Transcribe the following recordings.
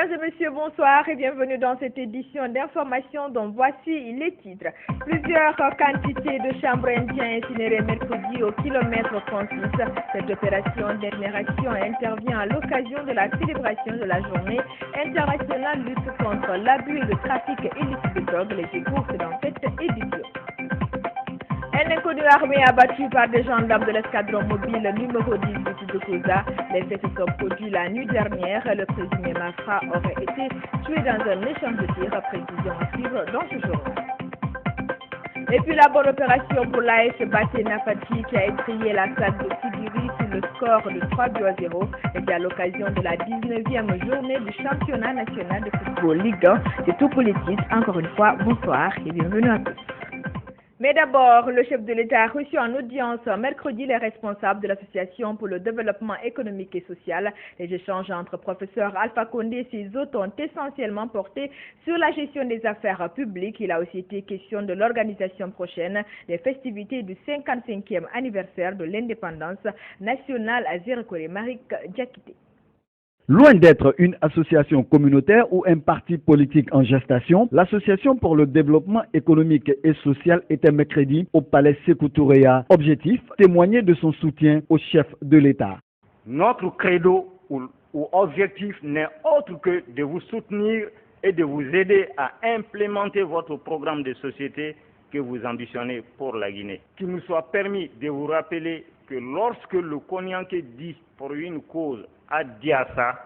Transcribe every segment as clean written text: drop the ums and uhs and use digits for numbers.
Mesdames et messieurs, bonsoir et bienvenue dans cette édition d'information dont voici les titres. Plusieurs quantités de chambres indiens incinérées mercredi au kilomètre 36. Cette opération d'incinération intervient à l'occasion de la célébration de la journée internationale lutte contre l'abus et le trafic illicite de drogue. Les écoutes dans cette édition. Un inconnu armé abattu par des gendarmes de l'escadron mobile numéro 10 de Koza. Les faits se sont produits la nuit dernière. Le présumé Mafra aurait été tué dans un échange de tirs. Précision à suivre dans ce journal. Et puis la bonne opération pour l'AS Baté Nafati qui a étrié la salle de Sidiri sur le score de 3-0. C'était à l'occasion de la 19e journée du championnat national de football Ligue 1. C'est tout pour les titres. Encore une fois, bonsoir et bienvenue à tous. Mais d'abord, le chef de l'État a reçu en audience mercredi les responsables de l'Association pour le développement économique et social. Les échanges entre professeur Alpha Condé et ses hôtes ont essentiellement porté sur la gestion des affaires publiques. Il a aussi été question de l'organisation prochaine des festivités du 55e anniversaire de l'indépendance nationale à Zérekore. Marik Diakité. Loin d'être une association communautaire ou un parti politique en gestation, l'Association pour le développement économique et social était mercredi au palais Sékou Touréa. Objectif, témoigner de son soutien au chef de l'État. Notre credo ou objectif n'est autre que de vous soutenir et de vous aider à implémenter votre programme de société que vous ambitionnez pour la Guinée. Qu'il nous soit permis de vous rappeler que lorsque le Konyanké dit pour une cause à Diassa,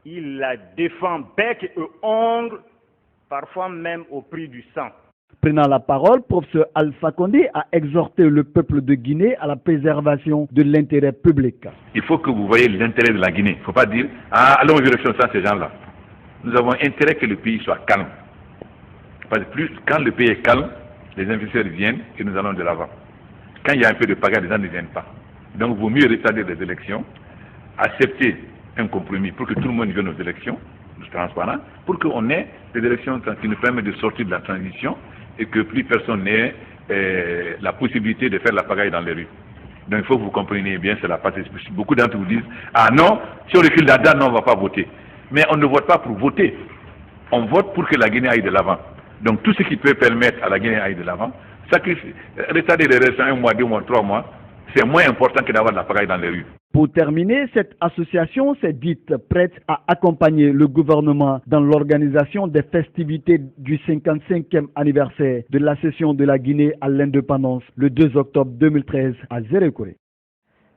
il la défend bec et ongle, parfois même au prix du sang. Prenant la parole, professeur Alpha Condé a exhorté le peuple de Guinée à la préservation de l'intérêt public. Il faut que vous voyez l'intérêt de la Guinée. Il ne faut pas dire « Ah, allons vérifier ça, ces gens-là ». Nous avons intérêt que le pays soit calme. Parce que plus, quand le pays est calme, les investisseurs viennent et nous allons de l'avant. Quand il y a un peu de pagaille, les gens ne viennent pas. Donc, il vaut mieux retarder les élections, accepter un compromis pour que tout le monde vienne aux élections, transparent, pour qu'on ait des élections qui nous permettent de sortir de la transition et que plus personne n'ait la possibilité de faire la pagaille dans les rues. Donc, il faut que vous compreniez bien, c'est la partie. Beaucoup d'entre vous disent « Ah non, si on recule la date, non, on ne va pas voter ». Mais on ne vote pas pour voter. On vote pour que la Guinée aille de l'avant. Donc, tout ce qui peut permettre à la Guinée d'aller de l'avant, retarder les élections 1 mois, 2 mois, 3 mois, c'est moins important que d'avoir de la pagaille dans les rues. Pour terminer, cette association s'est dite prête à accompagner le gouvernement dans l'organisation des festivités du 55e anniversaire de l'accession de la Guinée à l'indépendance le 2 octobre 2013 à Zérekore.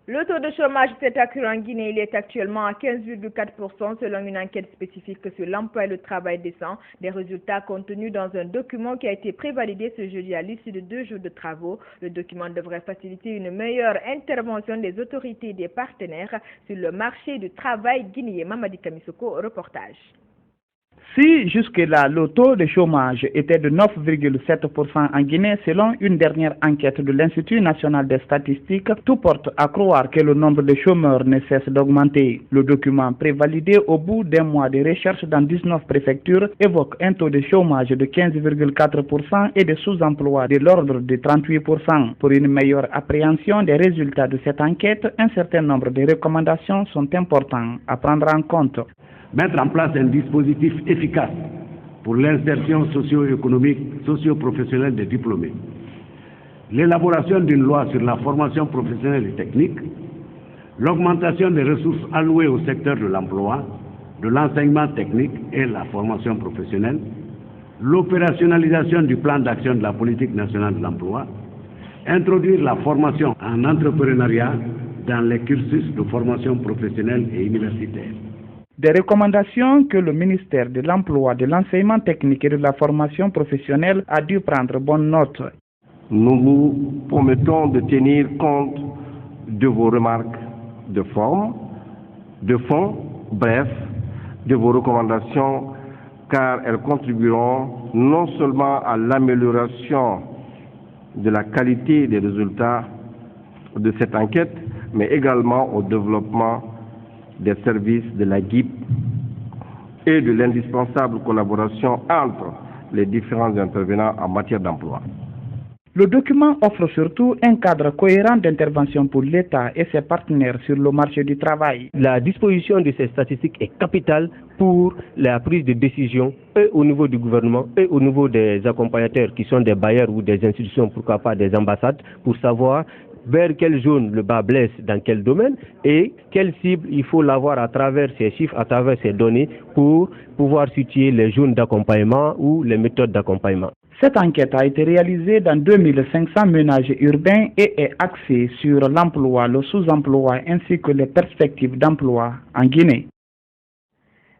Le taux de chômage s'est accru en Guinée. Il est actuellement à 15,4% selon une enquête spécifique sur l'emploi et le travail décent. Des résultats contenus dans un document qui a été prévalidé ce jeudi à l'issue de 2 jours de travaux. Le document devrait faciliter une meilleure intervention des autorités et des partenaires sur le marché du travail guinéen. Mamadi Kamisoko, reportage. Si jusque-là le taux de chômage était de 9,7% en Guinée selon une dernière enquête de l'Institut national des statistiques, tout porte à croire que le nombre de chômeurs ne cesse d'augmenter. Le document prévalidé au bout d'un mois de recherche dans 19 préfectures évoque un taux de chômage de 15,4% et de sous-emploi de l'ordre de 38%. Pour une meilleure appréhension des résultats de cette enquête, un certain nombre de recommandations sont importantes à prendre en compte. Mettre en place un dispositif efficace pour l'insertion socio-économique, socio-professionnelle des diplômés. L'élaboration d'une loi sur la formation professionnelle et technique. L'augmentation des ressources allouées au secteur de l'emploi, de l'enseignement technique et la formation professionnelle. L'opérationnalisation du plan d'action de la politique nationale de l'emploi. Introduire la formation en entrepreneuriat dans les cursus de formation professionnelle et universitaire. Des recommandations que le ministère de l'Emploi, de l'Enseignement technique et de la formation professionnelle a dû prendre bonne note. Nous vous promettons de tenir compte de vos remarques de forme, de fond, bref, de vos recommandations, car elles contribueront non seulement à l'amélioration de la qualité des résultats de cette enquête, mais également au développement des services de la GIP et de l'indispensable collaboration entre les différents intervenants en matière d'emploi. Le document offre surtout un cadre cohérent d'intervention pour l'État et ses partenaires sur le marché du travail. La disposition de ces statistiques est capitale pour la prise de décision et au niveau du gouvernement et au niveau des accompagnateurs qui sont des bailleurs ou des institutions, pourquoi pas des ambassades, pour savoir vers quelle zone le bas blesse dans quel domaine et quelle cible il faut l'avoir à travers ces chiffres, à travers ces données pour pouvoir situer les zones d'accompagnement ou les méthodes d'accompagnement. Cette enquête a été réalisée dans 2500 ménages urbains et est axée sur l'emploi, le sous-emploi ainsi que les perspectives d'emploi en Guinée.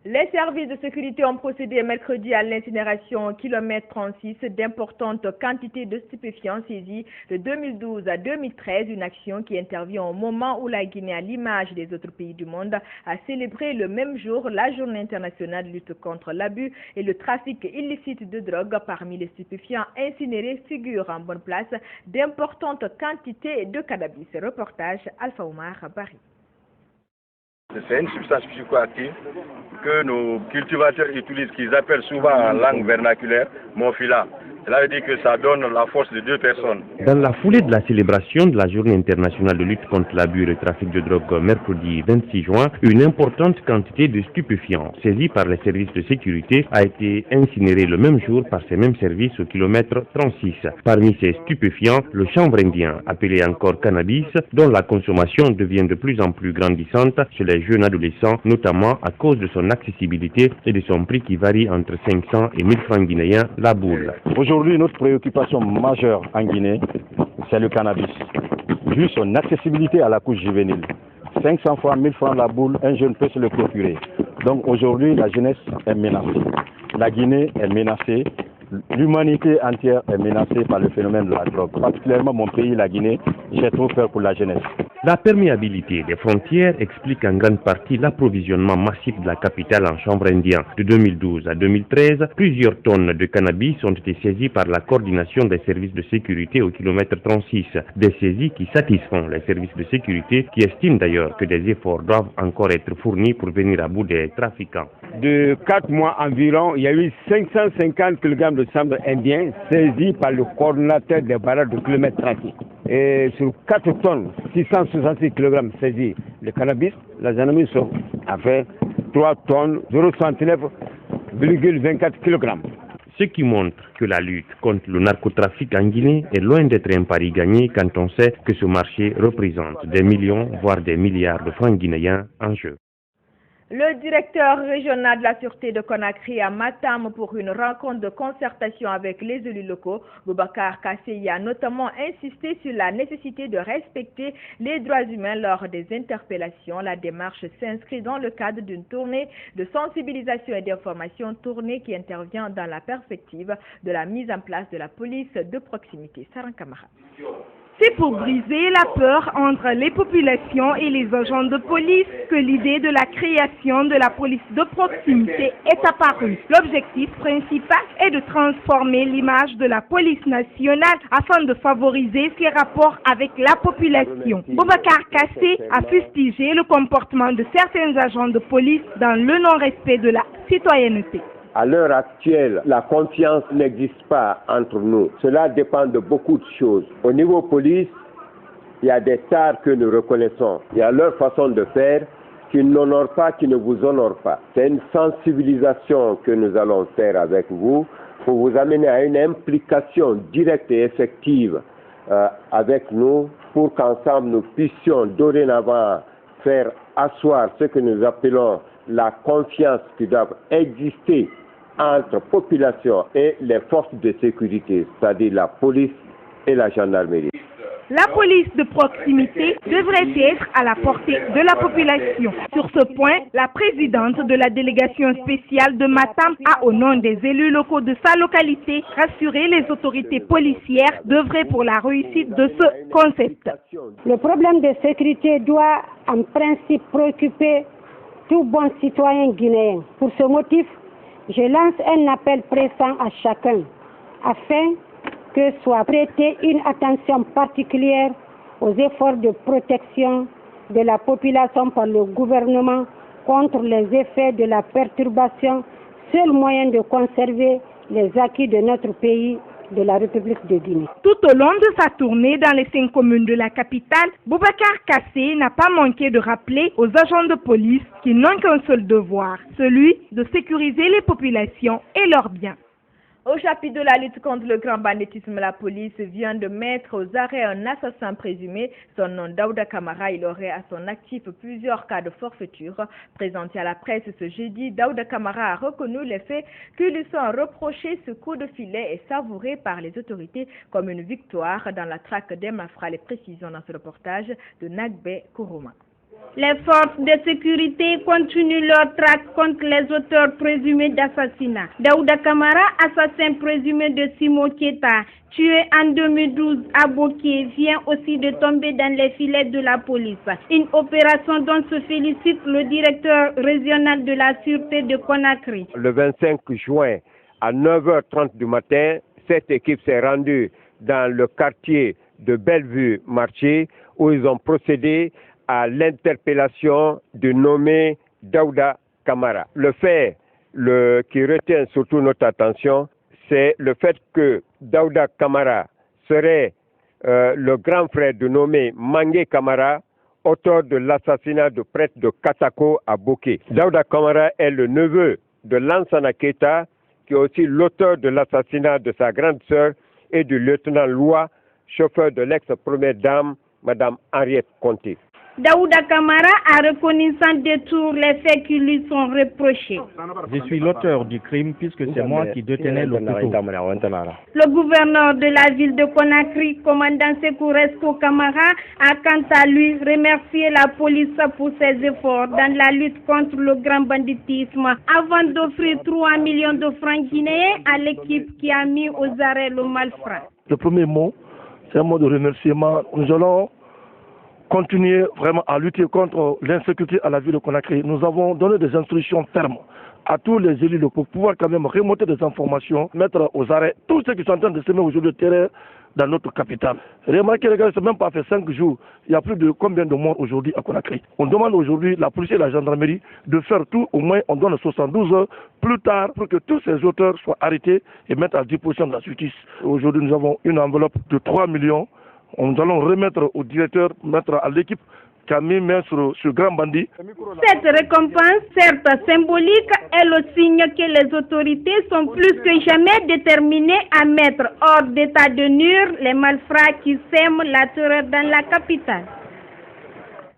Les services de sécurité ont procédé mercredi à l'incinération au kilomètre 36 d'importantes quantités de stupéfiants saisis de 2012 à 2013, une action qui intervient au moment où la Guinée, à l'image des autres pays du monde, a célébré le même jour la journée internationale de lutte contre l'abus et le trafic illicite de drogue. Parmi les stupéfiants incinérés figurent en bonne place d'importantes quantités de cannabis. Reportage Alpha Omar Barry. C'est une substance psychoactive que nos cultivateurs utilisent, qu'ils appellent souvent en langue vernaculaire Monfila. Cela veut dire que ça donne la force de 2 personnes. Dans la foulée de la célébration de la Journée internationale de lutte contre l'abus et le trafic de drogue mercredi 26 juin, une importante quantité de stupéfiants saisis par les services de sécurité a été incinérée le même jour par ces mêmes services au kilomètre 36. Parmi ces stupéfiants, le chanvre indien, appelé encore cannabis, dont la consommation devient de plus en plus grandissante chez les jeunes adolescents, notamment à cause de son accessibilité et de son prix qui varie entre 500 et 1000 francs guinéens la boule. Aujourd'hui, notre préoccupation majeure en Guinée, c'est le cannabis. Vu son accessibilité à la couche juvénile. 500 fois 1000 francs la boule, un jeune peut se le procurer. Donc aujourd'hui, la jeunesse est menacée. La Guinée est menacée. L'humanité entière est menacée par le phénomène de la drogue. Particulièrement mon pays, la Guinée, j'ai trop peur pour la jeunesse. La perméabilité des frontières explique en grande partie l'approvisionnement massif de la capitale en chanvre indien. De 2012 à 2013, plusieurs tonnes de cannabis ont été saisies par la coordination des services de sécurité au kilomètre 36. Des saisies qui satisfont les services de sécurité qui estiment d'ailleurs que des efforts doivent encore être fournis pour venir à bout des trafiquants. De 4 mois environ, il y a eu 550 kg de chanvre indien saisis par le coordinateur des barrages de kilomètre 36. Et sur 4 tonnes, 666 kg saisis de cannabis, la gendarmerie a fait 3 tonnes, 0,69,24 kg. Ce qui montre que la lutte contre le narcotrafic en Guinée est loin d'être un pari gagné quand on sait que ce marché représente des millions, voire des milliards de francs guinéens en jeu. Le directeur régional de la Sûreté de Conakry à Matam pour une rencontre de concertation avec les élus locaux. Boubacar Kassé a notamment insisté sur la nécessité de respecter les droits humains lors des interpellations. La démarche s'inscrit dans le cadre d'une tournée de sensibilisation et d'information, tournée qui intervient dans la perspective de la mise en place de la police de proximité. Saran Kamara. C'est pour briser la peur entre les populations et les agents de police que l'idée de la création de la police de proximité est apparue. L'objectif principal est de transformer l'image de la police nationale afin de favoriser ses rapports avec la population. Boubacar Kassé a fustigé le comportement de certains agents de police dans le non-respect de la citoyenneté. À l'heure actuelle, la confiance n'existe pas entre nous. Cela dépend de beaucoup de choses. Au niveau police, il y a des tares que nous reconnaissons. Il y a leur façon de faire qui n'honore pas, qui ne vous honore pas. C'est une sensibilisation que nous allons faire avec vous pour vous amener à une implication directe et effective avec nous pour qu'ensemble nous puissions dorénavant faire asseoir ce que nous appelons la confiance qui doit exister entre population et les forces de sécurité, c'est-à-dire la police et la gendarmerie. La police de proximité devrait être à la portée de la population. Sur ce point, la présidente de la délégation spéciale de Matam a, au nom des élus locaux de sa localité, rassuré les autorités policières d'œuvrer pour la réussite de ce concept. Le problème de sécurité doit en principe préoccuper tout bon citoyen guinéen. Pour ce motif, je lance un appel pressant à chacun afin que soit prêtée une attention particulière aux efforts de protection de la population par le gouvernement contre les effets de la perturbation, seul moyen de conserver les acquis de notre pays de la République de Guinée. Tout au long de sa tournée dans les 5 communes de la capitale, Boubacar Kassé n'a pas manqué de rappeler aux agents de police qu'ils n'ont qu'un seul devoir, celui de sécuriser les populations et leurs biens. Au chapitre de la lutte contre le grand banditisme, la police vient de mettre aux arrêts un assassin présumé. Son nom Daouda Kamara, il aurait à son actif plusieurs cas de forfaiture. Présenté à la presse ce jeudi, Daouda Kamara a reconnu les faits qui lui sont reprochés. Ce coup de filet est savouré par les autorités comme une victoire dans la traque des malfrats. Les précisions dans ce reportage de Nagbe Kourouma. Les forces de sécurité continuent leur traque contre les auteurs présumés d'assassinat. Daouda Kamara, assassin présumé de Simo Keita, tué en 2012 à Boké, vient aussi de tomber dans les filets de la police. Une opération dont se félicite le directeur régional de la sûreté de Conakry. Le 25 juin à 9h30 du matin, cette équipe s'est rendue dans le quartier de Bellevue-Marché où ils ont procédé à l'interpellation du nommé Daouda Kamara. Le fait qui retient surtout notre attention, c'est le fait que Daouda Kamara serait le grand frère du nommé Mangé Kamara, auteur de l'assassinat du prêtre de Katako à Boké. Daouda Kamara est le neveu de Lansana Keita, qui est aussi l'auteur de l'assassinat de sa grande sœur et du lieutenant Loua, chauffeur de l'ex-première dame, Madame Henriette Conté. Daouda Kamara a reconnu sans détour les faits qui lui sont reprochés. Je suis l'auteur du crime puisque c'est moi qui détenais le couteau. Le gouverneur de la ville de Conakry, commandant Sekouresko Kamara, a quant à lui remercié la police pour ses efforts dans la lutte contre le grand banditisme avant d'offrir 3 millions de francs guinéens à l'équipe qui a mis aux arrêts le malfrat. Le premier mot, c'est un mot de remerciement. Nous allons continuer vraiment à lutter contre l'insécurité à la ville de Conakry. Nous avons donné des instructions fermes à tous les élus pour pouvoir quand même remonter des informations, mettre aux arrêts tous ceux qui sont en train de semer aujourd'hui le terrain dans notre capitale. Remarquez, les gars, c'est même pas fait 5 jours. Il y a plus de combien de morts aujourd'hui à Conakry. On demande aujourd'hui la police et la gendarmerie de faire tout, au moins on donne 72 heures plus tard pour que tous ces auteurs soient arrêtés et mettre à disposition de la justice. Aujourd'hui, nous avons une enveloppe de 3 millions. Nous allons remettre au directeur, mettre à l'équipe qui a mis main sur ce grand bandit. Cette récompense, certes symbolique, est le signe que les autorités sont plus que jamais déterminées à mettre hors d'état de nuire les malfrats qui sèment la terreur dans la capitale.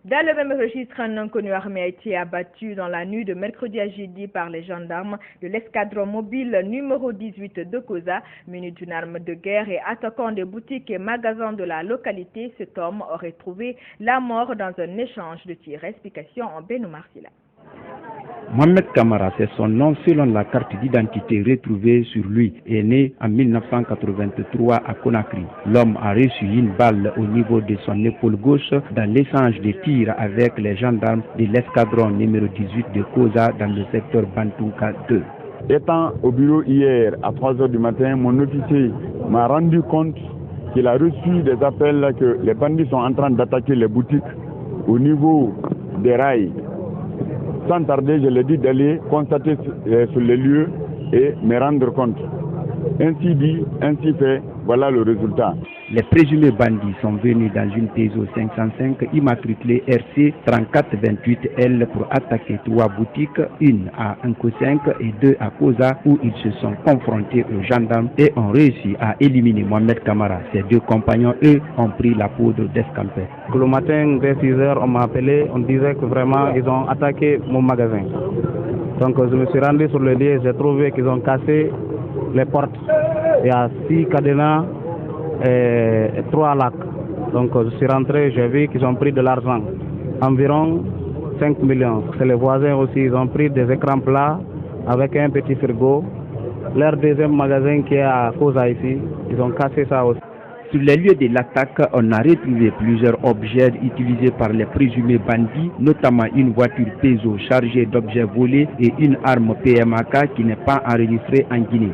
Dans le même registre, un inconnu armé a été abattu dans la nuit de mercredi à jeudi par les gendarmes de l'escadron mobile numéro 18 de Koza. Muni d'une arme de guerre et attaquant des boutiques et magasins de la localité, cet homme aurait trouvé la mort dans un échange de tirs. Explication en Beno Marsila. Mohamed Kamara, c'est son nom selon la carte d'identité retrouvée sur lui, est né en 1983 à Conakry. L'homme a reçu une balle au niveau de son épaule gauche dans l'échange de tirs avec les gendarmes de l'escadron numéro 18 de Koza dans le secteur Bantouka 2. Étant au bureau hier à 3h du matin, mon officier m'a rendu compte qu'il a reçu des appels que les bandits sont en train d'attaquer les boutiques au niveau des rails. Sans tarder, je l'ai dit d'aller constater sur les lieux et me rendre compte. Ainsi dit, ainsi fait, voilà le résultat. Les présumés bandits sont venus dans une Peugeot 505 immatriculée RC 3428L pour attaquer 3 boutiques, une à Nko 5 et 2 à Koza, où ils se sont confrontés aux gendarmes et ont réussi à éliminer Mohamed Kamara. Ses 2 compagnons, eux, ont pris la poudre d'escampette. Le matin, vers 6h, on m'a appelé, on disait que vraiment ils ont attaqué mon magasin. Donc je me suis rendu sur le lieu, j'ai trouvé qu'ils ont cassé les portes. Il y a 6 cadenas et 3 lacs. Donc je suis rentré, j'ai vu qu'ils ont pris de l'argent, environ 5 millions. C'est les voisins aussi, ils ont pris des écrans plats avec un petit frigo. Leur deuxième magasin qui est à Koza ici, ils ont cassé ça aussi. Sur les lieux de l'attaque, on a retrouvé plusieurs objets utilisés par les présumés bandits, notamment une voiture Peugeot chargée d'objets volés et une arme PMAK qui n'est pas enregistrée en Guinée.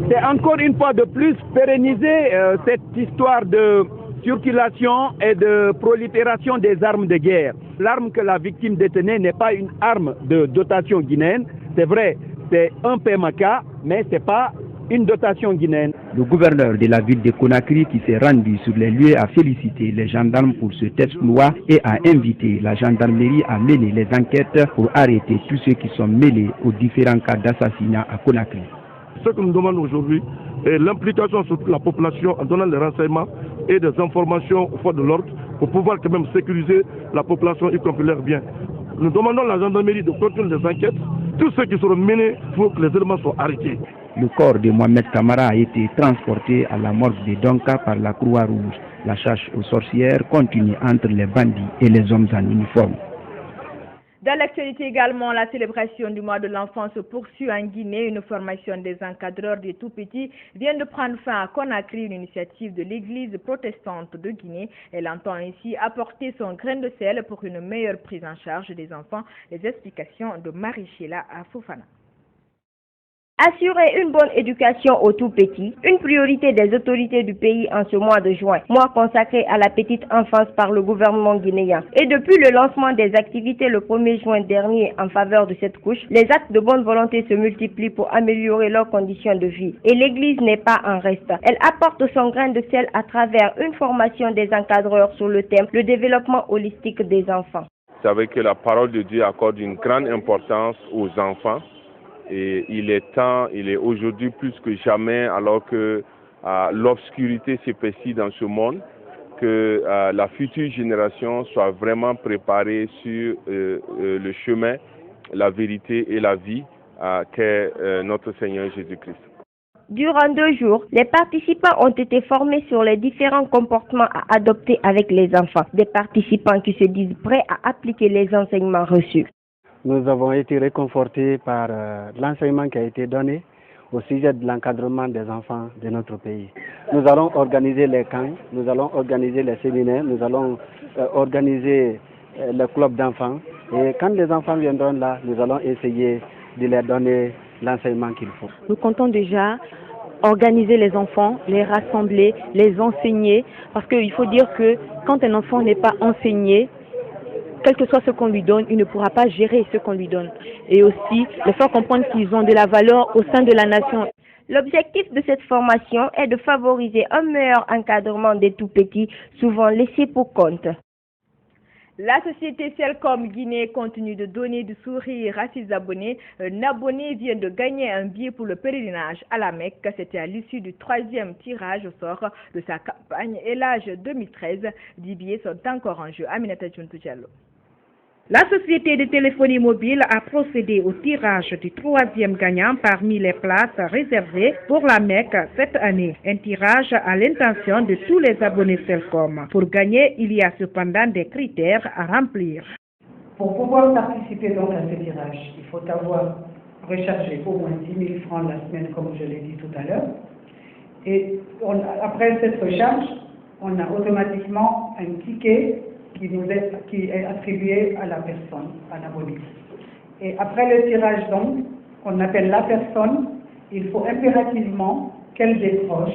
C'est encore une fois de plus pérenniser cette histoire de circulation et de prolifération des armes de guerre. L'arme que la victime détenait n'est pas une arme de dotation guinéenne, c'est vrai, c'est un PMAK, mais ce n'est pas une dotation guinéenne. Le gouverneur de la ville de Conakry qui s'est rendu sur les lieux a félicité les gendarmes pour ce exploit et a invité la gendarmerie à mener les enquêtes pour arrêter tous ceux qui sont mêlés aux différents cas d'assassinat à Conakry. Ce que nous demandons aujourd'hui est l'implication sur la population en donnant des renseignements et des informations aux forces de l'ordre pour pouvoir quand même sécuriser la population y compris leurs biens. Nous demandons à la gendarmerie de continuer les enquêtes. Tous ceux qui seront menés, il faut que les éléments soient arrêtés. Le corps de Mohamed Kamara a été transporté à la morgue de Donka par la Croix-Rouge. La chasse aux sorcières continue entre les bandits et les hommes en uniforme. Dans l'actualité également, la célébration du mois de l'enfant se poursuit en Guinée. Une formation des encadreurs des tout-petits vient de prendre fin à Conakry, une initiative de l'église protestante de Guinée. Elle entend ainsi apporter son grain de sel pour une meilleure prise en charge des enfants. Les explications de Marie-Sheila Fofana. Assurer une bonne éducation aux tout-petits, une priorité des autorités du pays en ce mois de juin, mois consacré à la petite enfance par le gouvernement guinéen. Et depuis le lancement des activités le 1er juin dernier en faveur de cette couche, les actes de bonne volonté se multiplient pour améliorer leurs conditions de vie. Et l'Église n'est pas en reste. Elle apporte son grain de sel à travers une formation des encadreurs sur le thème « Le développement holistique des enfants ». Vous savez que la parole de Dieu accorde une grande importance aux enfants. Et il est aujourd'hui plus que jamais, alors que l'obscurité s'épaissit dans ce monde, que la future génération soit vraiment préparée sur le chemin, la vérité et la vie qu'est notre Seigneur Jésus-Christ. Durant 2 jours, les participants ont été formés sur les différents comportements à adopter avec les enfants. Des participants qui se disent prêts à appliquer les enseignements reçus. Nous avons été réconfortés par l'enseignement qui a été donné au sujet de l'encadrement des enfants de notre pays. Nous allons organiser les camps, nous allons organiser les séminaires, nous allons organiser le club d'enfants. Et quand les enfants viendront là, nous allons essayer de leur donner l'enseignement qu'il faut. Nous comptons déjà organiser les enfants, les rassembler, les enseigner, parce qu'il faut dire que quand un enfant n'est pas enseigné, quel que soit ce qu'on lui donne, il ne pourra pas gérer ce qu'on lui donne. Et aussi, les faire comprendre qu'ils ont de la valeur au sein de la nation. L'objectif de cette formation est de favoriser un meilleur encadrement des tout-petits, souvent laissés pour compte. La société Celcom Guinée continue de donner du sourire à ses abonnés. Un abonné vient de gagner un billet pour le pèlerinage à la Mecque. C'était à l'issue du 3e tirage au sort de sa campagne Elage 2013. 10 billets sont encore en jeu. Aminata Djountou Diallo. La société de téléphonie mobile a procédé au tirage du 3e gagnant parmi les places réservées pour la Mecque cette année. Un tirage à l'intention de tous les abonnés Celcom. Pour gagner, il y a cependant des critères à remplir. Pour pouvoir participer donc à ce tirage, il faut avoir rechargé au moins 10 000 francs la semaine, comme je l'ai dit tout à l'heure. Et après cette recharge, on a automatiquement un ticket qui est attribué à la personne, à l'abonné. Et après le tirage donc, qu'on appelle la personne, il faut impérativement qu'elle décroche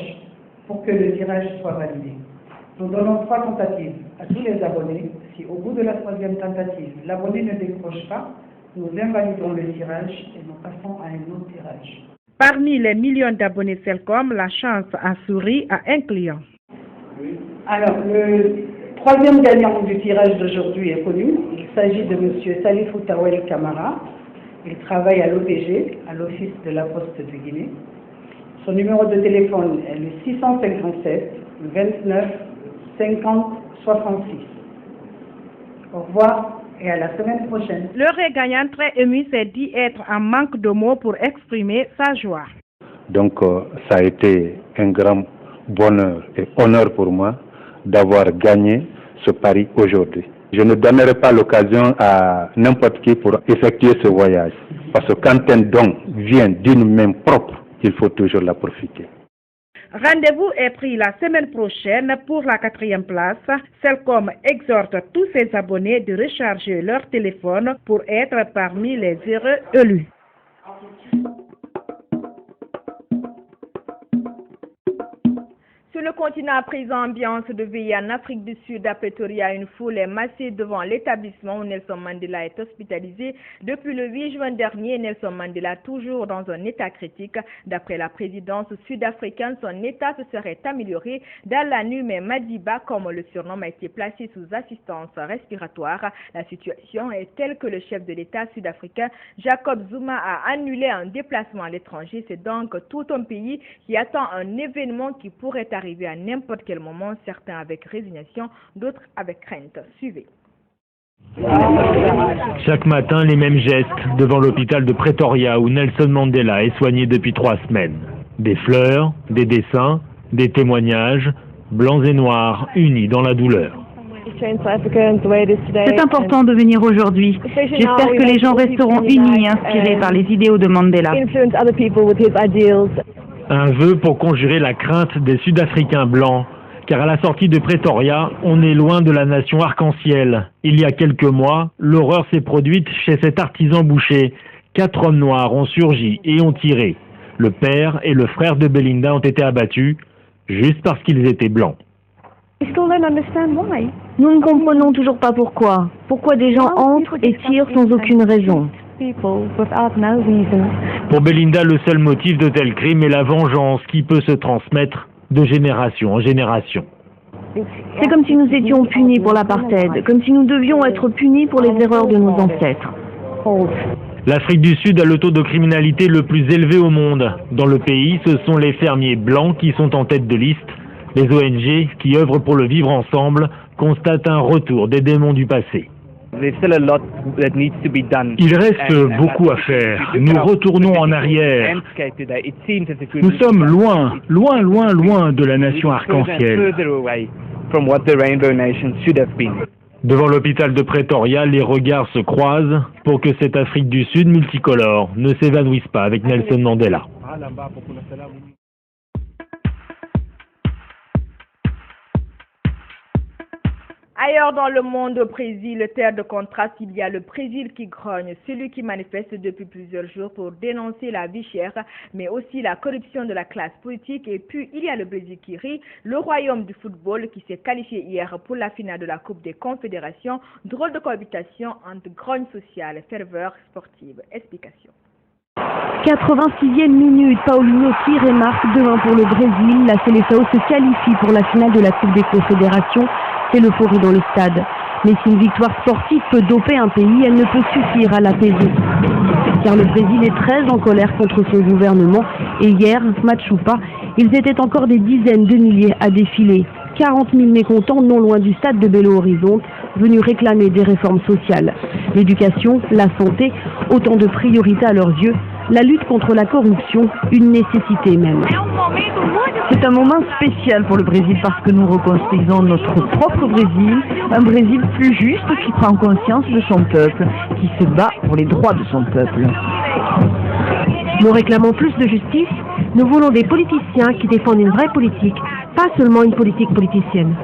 pour que le tirage soit validé. Nous donnons 3 tentatives à tous les abonnés. Si au bout de la 3e tentative, l'abonné ne décroche pas, nous invalidons le tirage et nous passons à un autre tirage. Parmi les millions d'abonnés Celcom, la chance a souri à un client. Alors, le 3e gagnant du tirage d'aujourd'hui est connu. Il s'agit de M. Salifou Tawel Kamara. Il travaille à l'OPG, à l'Office de la Poste de Guinée. Son numéro de téléphone est le 657 29 50 66. Au revoir et à la semaine prochaine. Le gagnant très ému s'est dit être en manque de mots pour exprimer sa joie. Donc ça a été un grand bonheur et honneur pour moi d'avoir gagné ce pari aujourd'hui. Je ne donnerai pas l'occasion à n'importe qui pour effectuer ce voyage. Parce que quand un don vient d'une main propre, il faut toujours la profiter. Rendez-vous est pris la semaine prochaine pour la 4e place. Celcom exhorte tous ses abonnés de recharger leur téléphone pour être parmi les heureux élus. Sur le continent, prise ambiance de veille en Afrique du Sud, à Pretoria, une foule est massée devant l'établissement où Nelson Mandela est hospitalisé depuis le 8 juin dernier. Nelson Mandela, toujours dans un état critique. D'après la présidence sud-africaine, son état se serait amélioré dans la nuit, mais Madiba, comme le surnom, a été placé sous assistance respiratoire. La situation est telle que le chef de l'État sud-africain, Jacob Zuma, a annulé un déplacement à l'étranger. C'est donc tout un pays qui attend un événement qui pourrait arriver à n'importe quel moment, certains avec résignation, d'autres avec crainte. Suivez. Chaque matin, les mêmes gestes devant l'hôpital de Pretoria où Nelson Mandela est soigné depuis 3 semaines. Des fleurs, des dessins, des témoignages, blancs et noirs unis dans la douleur. C'est important de venir aujourd'hui. J'espère que les gens resteront unis et inspirés par les idéaux de Mandela. Un vœu pour conjurer la crainte des Sud-Africains blancs, car à la sortie de Pretoria, on est loin de la nation arc-en-ciel. Il y a quelques mois, l'horreur s'est produite chez cet artisan boucher. 4 hommes noirs ont surgi et ont tiré. Le père et le frère de Belinda ont été abattus, juste parce qu'ils étaient blancs. Nous ne comprenons toujours pas pourquoi. Pourquoi des gens entrent et tirent sans aucune raison. Pour Belinda, le seul motif de tel crime est la vengeance qui peut se transmettre de génération en génération. C'est comme si nous étions punis pour l'apartheid, comme si nous devions être punis pour les erreurs de nos ancêtres. L'Afrique du Sud a le taux de criminalité le plus élevé au monde. Dans le pays, ce sont les fermiers blancs qui sont en tête de liste. Les ONG, qui œuvrent pour le vivre ensemble, constatent un retour des démons du passé. Il reste beaucoup à faire. Nous retournons en arrière. Nous sommes loin, loin, loin, loin de la nation arc-en-ciel. Devant l'hôpital de Pretoria, les regards se croisent pour que cette Afrique du Sud multicolore ne s'évanouisse pas avec Nelson Mandela. Ailleurs dans le monde, au Brésil, terre de contraste, il y a le Brésil qui grogne, celui qui manifeste depuis plusieurs jours pour dénoncer la vie chère, mais aussi la corruption de la classe politique. Et puis, il y a le Brésil qui rit, le royaume du football qui s'est qualifié hier pour la finale de la Coupe des Confédérations. Drôle de cohabitation entre grogne sociale et ferveur sportive. Explication. 86e minute, Paulinho tire et marque 2-1 pour le Brésil. La Seleção se qualifie pour la finale de la Coupe des Confédérations. C'est l'euphorie dans le stade. Mais si une victoire sportive peut doper un pays, elle ne peut suffire à l'apaiser. Car le Brésil est très en colère contre son gouvernement. Et hier, match ou pas, ils étaient encore des dizaines de milliers à défiler. 40 000 mécontents non loin du stade de Belo Horizonte, venus réclamer des réformes sociales. L'éducation, la santé, autant de priorités à leurs yeux. La lutte contre la corruption, une nécessité même. C'est un moment spécial pour le Brésil parce que nous reconstruisons notre propre Brésil, un Brésil plus juste qui prend conscience de son peuple, qui se bat pour les droits de son peuple. Nous réclamons plus de justice, nous voulons des politiciens qui défendent une vraie politique, pas seulement une politique politicienne.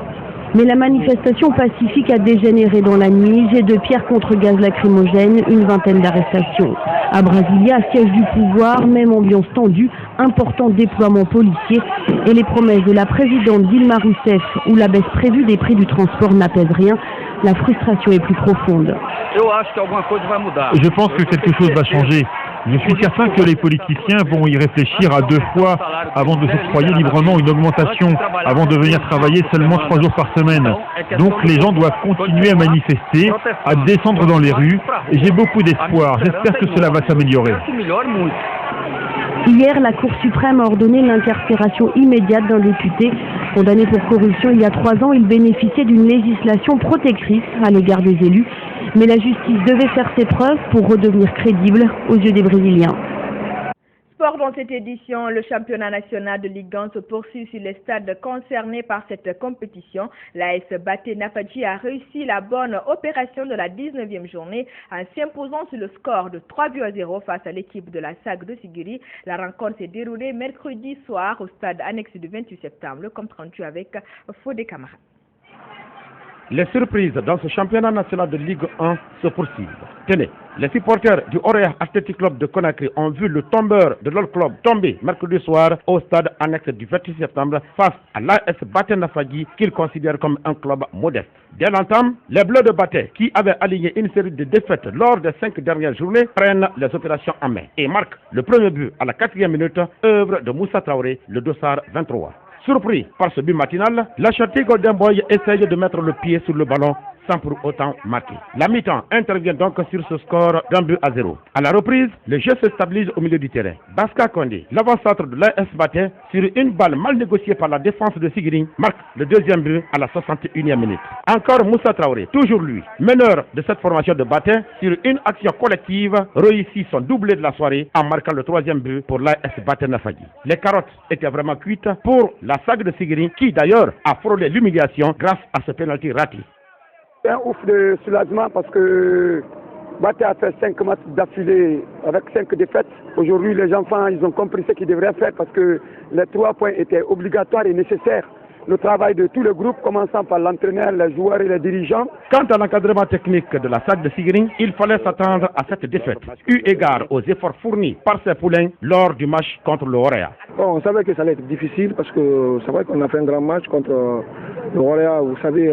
Mais la manifestation pacifique a dégénéré dans la nuit, jet de pierre contre gaz lacrymogène, une vingtaine d'arrestations. À Brasilia, siège du pouvoir, même ambiance tendue, important déploiement policier et les promesses de la présidente Dilma Rousseff où la baisse prévue des prix du transport n'apaise rien, la frustration est plus profonde. Je pense que quelque chose va changer. Je suis certain que les politiciens vont y réfléchir à 2 fois avant de s'octroyer librement une augmentation, avant de venir travailler seulement 3 jours par semaine. Donc les gens doivent continuer à manifester, à descendre dans les rues, et j'ai beaucoup d'espoir. J'espère que cela va s'améliorer. Hier, la Cour suprême a ordonné l'incarcération immédiate d'un député. Condamné pour corruption il y a 3 ans, il bénéficiait d'une législation protectrice à l'égard des élus. Mais la justice devait faire ses preuves pour redevenir crédible aux yeux des Brésiliens. Sport dans cette édition, le championnat national de Ligue 1 se poursuit sur les stades concernés par cette compétition. L'AS Baté Napadji a réussi la bonne opération de la 19e journée en s'imposant sur le score de 3-0 face à l'équipe de la SAG de Sigiri. La rencontre s'est déroulée mercredi soir au stade annexe du 28 septembre. Le compte rendu avec Fodé Camara. Les surprises dans ce championnat national de Ligue 1 se poursuivent. Tenez, les supporters du Horea Athletic Club de Conakry ont vu le tombeur de leur club tomber mercredi soir au stade annexe du 28 septembre face à l'AS Baté Nafagui qu'ils considèrent comme un club modeste. Dès l'entame, les Bleus de Baté, qui avaient aligné une série de défaites lors des 5 dernières journées, prennent les opérations en main et marquent le premier but à la 4e minute, œuvre de Moussa Traoré, le dossard 23. Surpris par ce but matinal, l'Ashanti Golden Boy essaye de mettre le pied sur le ballon sans pour autant marquer. La mi-temps intervient donc sur ce score d'1-0. À la reprise, le jeu se stabilise au milieu du terrain. Baska Kondé, l'avant-centre de l'AS Baté, sur une balle mal négociée par la défense de Sigiri, marque le deuxième but à la 61e minute. Encore Moussa Traoré, toujours lui, meneur de cette formation de Baté, sur une action collective, réussit son doublé de la soirée en marquant le troisième but pour l'AS Baté Nafagui. Les carottes étaient vraiment cuites pour la saga de Sigiri, qui d'ailleurs a frôlé l'humiliation grâce à ce pénalty raté. C'est un ouf de soulagement parce que Baté a fait 5 matchs d'affilée avec 5 défaites. Aujourd'hui, les enfants, ils ont compris ce qu'ils devraient faire parce que les 3 points étaient obligatoires et nécessaires. Le travail de tout le groupe, commençant par l'entraîneur, les joueurs et les dirigeants. Quant à l'encadrement technique de la SAC de Sigiri, il fallait s'attendre à cette défaite, eu égard aux efforts fournis par ses poulains lors du match contre le Horea. Bon, on savait que ça allait être difficile parce que c'est vrai qu'on a fait un grand match contre le Horea. Vous savez,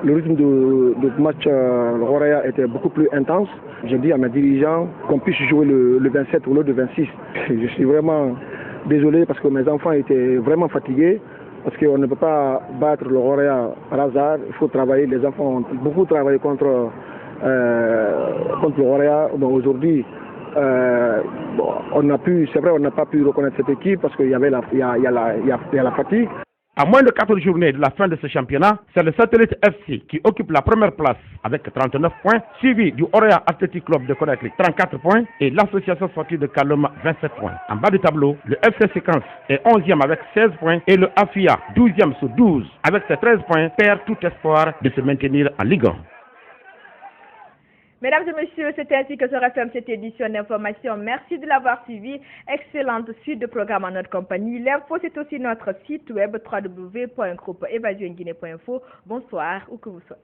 le rythme de match le Horea était beaucoup plus intense. J'ai dit à mes dirigeants qu'on puisse jouer le 27 au lieu de 26. Je suis vraiment désolé parce que mes enfants étaient vraiment fatigués. Parce qu'on ne peut pas battre le Horea par hasard. Il faut travailler. Les enfants ont beaucoup travaillé contre le Horea. Bon, aujourd'hui, c'est vrai, on n'a pas pu reconnaître cette équipe parce qu'il y avait la fatigue. À moins de 4 journées de la fin de ce championnat, c'est le Satellite FC qui occupe la première place avec 39 points, suivi du Horea Athletic Club de Conakry 34 points et l'association sportive de Kalom 27 points. En bas du tableau, le FC Séquence est 11e avec 16 points et le AFIA 12e sur 12 avec ses 13 points perd tout espoir de se maintenir en Ligue 1. Mesdames et messieurs, c'est ainsi que se referme cette édition d'information. Merci de l'avoir suivi. Excellente suite de programme en notre compagnie. L'info, c'est aussi notre site web www.groupeevasionguinée.info. Bonsoir, où que vous soyez.